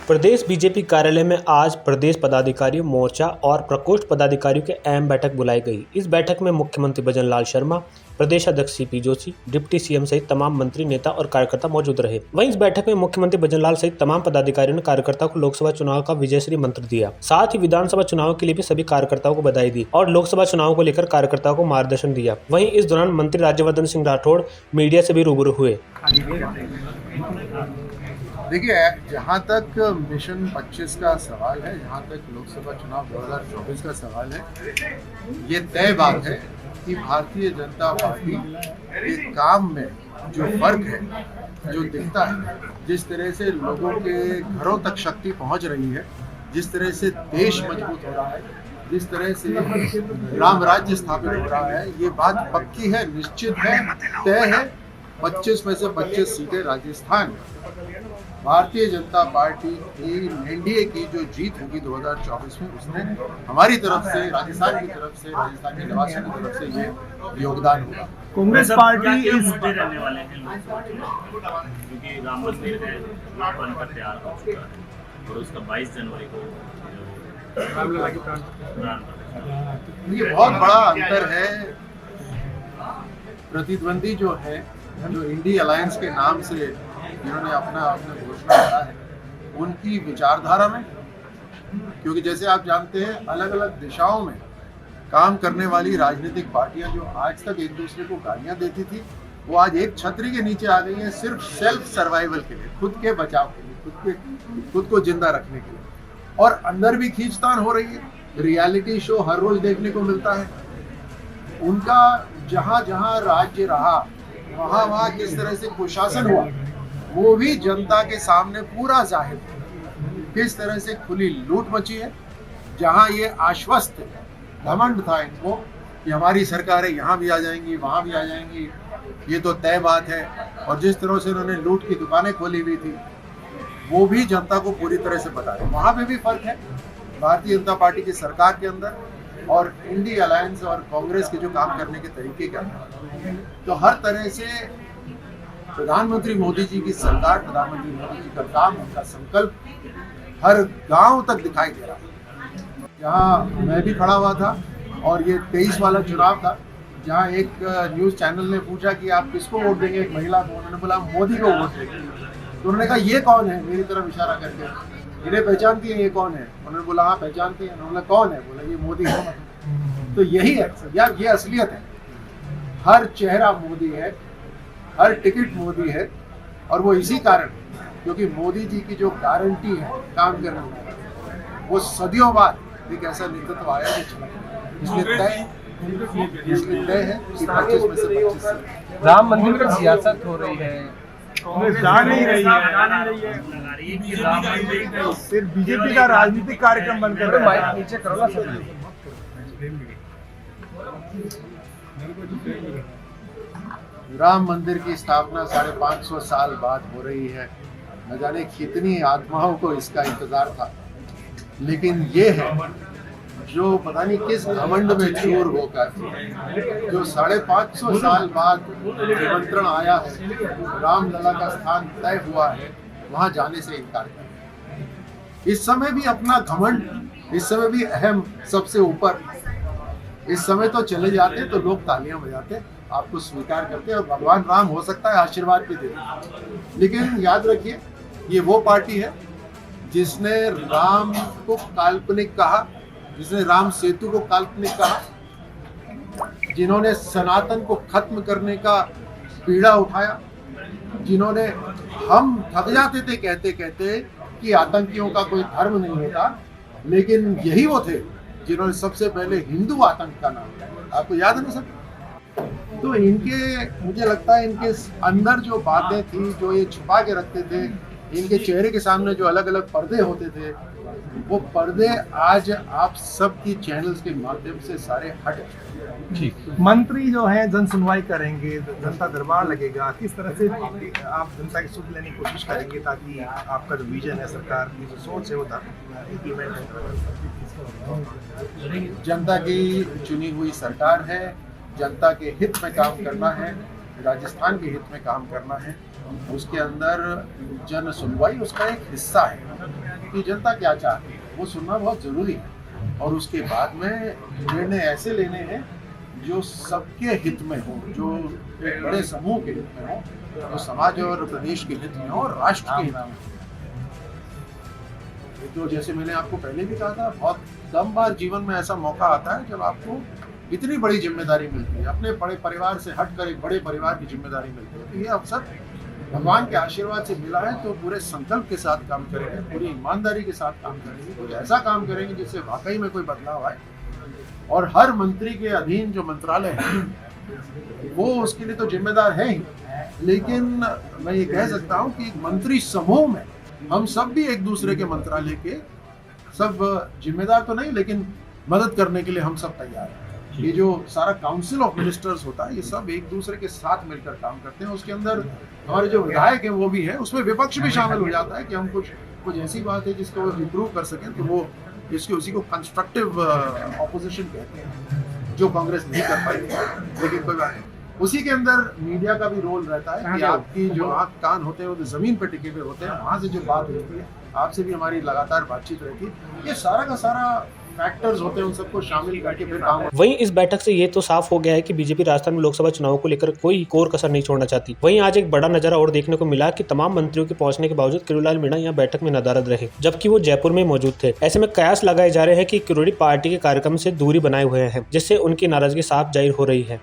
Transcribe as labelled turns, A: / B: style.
A: प्रदेश BJP कार्यालय में आज प्रदेश पदाधिकारियों मोर्चा और प्रकोष्ठ पदाधिकारियों की अहम बैठक बुलाई गई। इस बैठक में मुख्यमंत्री भजनलाल शर्मा, प्रदेश अध्यक्ष सीपी जोशी, डिप्टी सीएम सहित तमाम मंत्री, नेता और कार्यकर्ता मौजूद रहे। वहीं इस बैठक में मुख्यमंत्री भजनलाल सहित तमाम पदाधिकारियों ने कार्यकर्ताओं को लोकसभा चुनाव का विजयश्री मंत्र दिया। साथ ही विधानसभा चुनाव के लिए भी सभी कार्यकर्ताओं को बधाई दी और लोकसभा चुनाव को लेकर कार्यकर्ताओं को मार्गदर्शन दिया। वहीं इस दौरान मंत्री राज्यवर्धन सिंह राठौड़ मीडिया से भी रूबरू हुए।
B: देखिए, जहाँ तक मिशन 25 का सवाल है, जहाँ तक लोकसभा चुनाव 2024 का सवाल है, ये तय बात है कि भारतीय जनता पार्टी के काम में जो फर्क है, जो दिखता है, जिस तरह से लोगों के घरों तक शक्ति पहुँच रही है, जिस तरह से देश मजबूत हो रहा है, जिस तरह से राम राज्य स्थापित हो रहा है, ये बात पक्की है, निश्चित है, तय है। 25 में से 25 सीटें राजस्थान, भारतीय जनता पार्टी की एनडीए की जो जीत होगी 2024 में, उसमें हमारी तरफ से, राजस्थान की तरफ से, राजस्थान के निवासियों की तरफ से ये योगदान होगा।
C: कांग्रेस पार्टी इस
D: मुद्दे रहने वाले हैं लोकसभा चुनाव, क्योंकि राम मंदिर है बनकर तैयार हो चुका है और उसका 22 जनवरी को
B: ये बहुत बड़ा अंतर है। प्रतिद्वंदी जो है, जो इंडी अलायंस के नाम से जिन्होंने अपना घोषणा करा है, उनकी विचारधारा में, क्योंकि जैसे आप जानते हैं, अलग अलग दिशाओं में काम करने वाली राजनीतिक पार्टियां जो आज तक एक दूसरे को गालियां देती थी, वो आज एक छतरी के नीचे आ गई हैं, सिर्फ सेल्फ सर्वाइवल के लिए, खुद के बचाव के लिए, खुद को जिंदा रखने के लिए। और अंदर भी खींचतान हो रही है, रियलिटी शो हर रोज देखने को मिलता है। उनका जहां जहां राज्य रहा, वहां वहां किस तरह से कुशासन हुआ, वो भी जनता के सामने पूरा जाहिर है। किस तरह से खुली लूट मची है, जहां ये आश्वस्त घमंड था इनको कि हमारी सरकार है, यहाँ भी आ जाएंगी, वहाँ भी आ जाएंगी, ये तो तय बात है। और जिस तरह से उन्होंने लूट की दुकानें खोली हुई थी, वो भी जनता को पूरी तरह से पता है। वहाँ पे भी फर्क है भारतीय जनता पार्टी की सरकार के अंदर और इंडी अलायंस और कांग्रेस के जो काम करने के तरीके के अंदर। तो हर तरह से प्रधानमंत्री मोदी जी की सरकार, प्रधानमंत्री मोदी जी का काम, उनका संकल्प हर गांव तक दिखाई दे रहा है। जहां मैं भी खड़ा हुआ था और ये 23 वाला चुनाव था, जहां एक न्यूज़ चैनल ने पूछा कि आप किसको वोट देंगे, एक महिला को, उन्होंने बोला मोदी को वोट देंगे। तो उन्होंने कहा ये कौन है, मेरी तरफ इशारा करके, इन्हें पहचानती है, ये कौन है? उन्होंने बोला हाँ पहचानती है। उन्होंने कौन है? बोला ये मोदी है। तो यही है यार, ये असलियत है। हर चेहरा मोदी है, हर टिकट मोदी है, और वो इसी कारण, क्योंकि मोदी जी की जो गारंटी है काम करने में, वो सदियों बाद एक ऐसा नेतृत्व आया जो चला। इसलिए तय है कि 25 में से 25।
C: राम मंदिर पर सियासत हो रही है, जा नहीं रही है, सिर्फ बीजेपी का राजनीतिक कार्यक्रम बनकर माइक नीचे करो ना सब।
B: राम मंदिर की स्थापना 550 साल बाद हो रही है। न जाने कितनी आत्माओं को इसका इंतजार था, लेकिन ये है जो पता नहीं किस घमंड में चूर होकर, जो 550 साल बाद निमंत्रण आया है, रामलला का स्थान तय हुआ है, वहां जाने से इनकार कर। इस समय भी अपना घमंड, इस समय भी अहम सबसे ऊपर, इस समय तो चले जाते तो लोग तालियां बजाते, आपको स्वीकार करते और भगवान राम हो सकता है आशीर्वाद भी देते। लेकिन याद रखिए, ये वो पार्टी है जिसने राम को काल्पनिक कहा, जिसने राम सेतु को काल्पनिक कहा, जिन्होंने सनातन को खत्म करने का पीड़ा उठाया, जिन्होंने, हम थक जाते थे कहते कहते कि आतंकियों का कोई धर्म नहीं होता, लेकिन यही वो थे जिन्होंने सबसे पहले हिंदू आतंक का नाम लिया। आपको याद है ना सब? तो इनके, मुझे लगता है इनके अंदर जो बातें थी, जो ये छुपा के रखते थे, इनके चेहरे के सामने जो अलग अलग पर्दे होते थे, वो पर्दे आज आप सबकी चैनल्स के माध्यम से सारे हट गए।
C: ठीक, मंत्री जो हैं जन सुनवाई करेंगे, जनता दरबार लगेगा, किस तरह से आप जनता की सुध लेने की कोशिश करेंगे ताकि आपका जो विजन है, सरकार की जो सोच है, वो इम्प्लीमेंट हो?
B: जनता की चुनी हुई सरकार है, जनता के हित में काम करना है, राजस्थान के हित में काम करना है। उसके अंदर जन सुनवाई उसका एक हिस्सा है कि जनता क्या चाहती है वो सुनना बहुत ज़रूरी है, और उसके बाद में निर्णय ऐसे लेने हैं जो सबके हित में हो, जो एक बड़े समूह के हित में हो, जो समाज और प्रदेश के हित में हो और राष्ट्र के हित में हो। तो जैसे मैंने आपको पहले भी कहा था, बहुत कम बार जीवन में ऐसा मौका आता है जब आपको इतनी बड़ी जिम्मेदारी मिलती है, अपने बड़े परिवार से हटकर एक बड़े परिवार की जिम्मेदारी मिलती है। तो ये अवसर भगवान के आशीर्वाद से मिला है, तो पूरे संकल्प के साथ काम करेंगे, पूरी ईमानदारी के साथ काम करेंगे, कुछ ऐसा काम करेंगे जिससे वाकई में कोई बदलाव आए। और हर मंत्री के अधीन जो मंत्रालय है वो उसके लिए तो जिम्मेदार है ही, लेकिन मैं ये कह सकता हूँ कि एक मंत्री समूह में हम सब भी एक दूसरे के मंत्रालय के सब जिम्मेदार तो नहीं, लेकिन मदद करने के लिए हम सब तैयार हैं। ये जो सारा काउंसिल ऑफ मिनिस्टर्स होता है, ये सब एक दूसरे के साथ मिलकर काम करते हैं। उसके अंदर हमारे जो विधायक हैं वो भी हैं, उसमें विपक्ष भी शामिल हो जाता है कि हम कुछ ऐसी बात है जिसको इम्प्रूव कर सकें, तो वो इसके उसी को कंस्ट्रक्टिव ऑपोजिशन कहते हैं, जो कांग्रेस नहीं कर पाई। लेकिन कोई बात नहीं, उसी के अंदर मीडिया का भी रोल रहता है कि आपकी जो आँख कान होते हैं वो तो जमीन पर टिके हुए होते हैं, वहाँ से जो बात होती है, आपसे भी हमारी लगातार बातचीत रहती है। ये सारा का सारा फैक्टर्स होते हैं, उन सबको शामिल करके फिर काम।
A: वहीं इस बैठक से ये तो साफ हो गया है कि बीजेपी राजस्थान में लोकसभा चुनाव को लेकर कोई कोर कसर नहीं छोड़ना चाहती। वहीं आज एक बड़ा नजारा और देखने को मिला कि तमाम मंत्रियों के पहुंचने के बावजूद किरोड़ीलाल मीणा यहाँ बैठक में नदारद रहे, जबकि वो जयपुर में मौजूद थे। ऐसे में कयास लगाए जा रहे हैं कि किरोड़ी पार्टी के कार्यक्रम से दूरी बनाए हुए हैं, जिससे उनकी नाराजगी साफ जाहिर हो रही है।